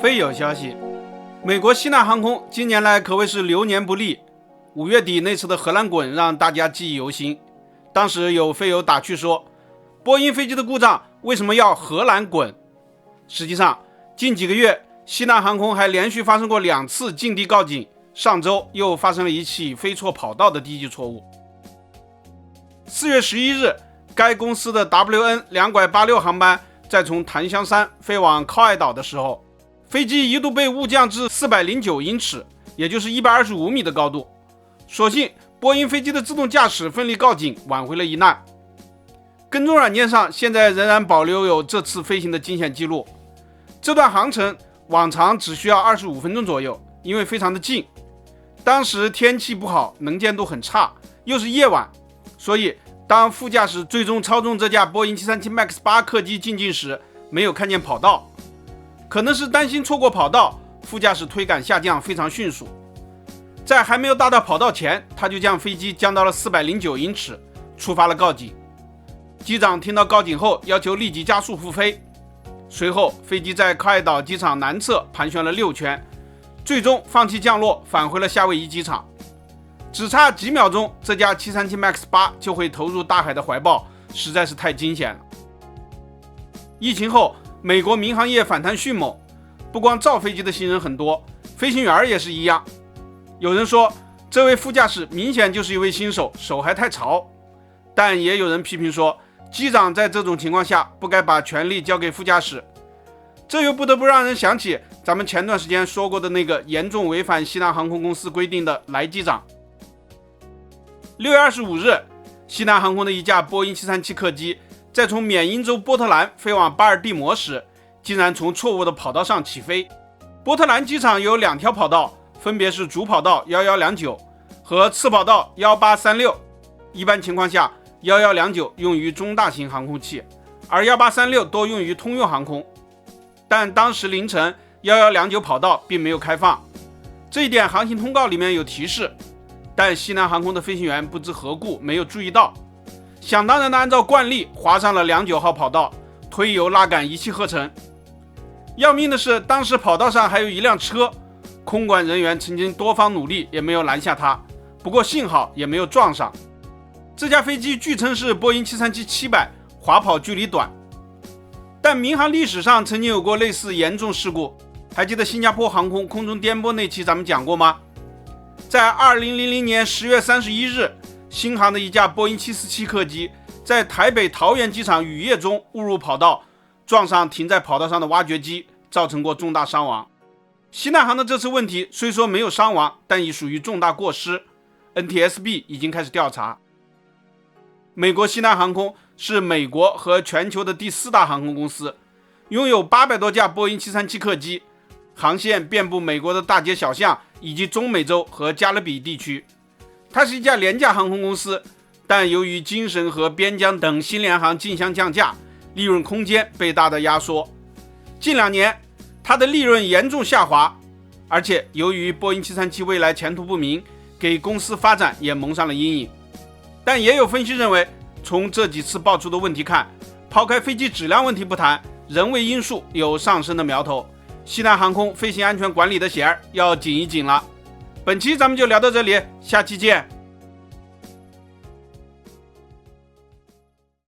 非有消息，美国西南航空近年来可谓是流年不利。5月底那次的荷兰滚让大家记忆犹新。当时有飞友打趣说，波音飞机的故障为什么要荷兰滚？实际上，近几个月西南航空还连续发生过2次近地告警，上周又发生了一起飞错跑道的低级错误。4月11日，该公司的 WN 286航班在从檀香山飞往靠爱岛的时候，飞机一度被误降至409英尺，也就是125米的高度。所幸波音飞机的自动驾驶奋力告警，挽回了一难。跟踪软件上现在仍然保留有这次飞行的惊险记录。这段航程往常只需要25分钟左右，因为非常的近。当时天气不好，能见度很差，又是夜晚，所以当副驾驶最终操纵这架波音737 MAX 8客机进近时，没有看见跑道。可能是担心错过跑道，副驾驶推杆下降非常迅速，在还没有达到跑道前，他就将飞机降到了409英尺，触发了告警。机长听到告警后，要求立即加速复飞。随后，飞机在靠爱岛机场南侧盘旋了6圈，最终放弃降落，返回了夏威夷机场。只差几秒钟，这架737 MAX 8就会投入大海的怀抱，实在是太惊险了。疫情后，美国民航业反弹迅猛，不光造飞机的新人很多，飞行员也是一样。有人说，这位副驾驶明显就是一位新手，手还太潮。但也有人批评说，机长在这种情况下不该把权力交给副驾驶。这又不得不让人想起咱们前段时间说过的那个严重违反西南航空公司规定的来机长。6月25日，西南航空的一架波音737客机在从缅因州波特兰飞往巴尔的摩时，竟然从错误的跑道上起飞。波特兰机场有2条跑道，分别是主跑道1129和次跑道1836。一般情况下，1129用于中大型航空器，而1836多用于通用航空。但当时凌晨1129跑道并没有开放，这一点航行通告里面有提示，但西南航空的飞行员不知何故没有注意到，想当然的按照惯例滑上了29号跑道，推油拉杆一气呵成。要命的是，当时跑道上还有一辆车，空管人员曾经多方努力也没有拦下他，不过幸好也没有撞上。这架飞机据称是波音737-700，滑跑距离短。但民航历史上曾经有过类似严重事故，还记得新加坡航空空中颠簸那期咱们讲过吗？在2000年10月31日，新航的一架波音747客机在台北桃园机场雨夜中误入跑道，撞上停在跑道上的挖掘机，造成过重大伤亡。西南航的这次问题虽说没有伤亡，但已属于重大过失， NTSB 已经开始调查。美国西南航空是美国和全球的第4大航空公司，拥有800多架波音737客机，航线遍布美国的大街小巷以及中美洲和加勒比地区。它是一家廉价航空公司，但由于精神和边疆等新联航竞相降价，利润空间被大大压缩。近2年，它的利润严重下滑，而且由于波音737未来前途不明，给公司发展也蒙上了阴影。但也有分析认为，从这几次爆出的问题看，抛开飞机质量问题不谈，人为因素有上升的苗头，西南航空飞行安全管理的弦要紧一紧了。本期咱们就聊到这里，下期见。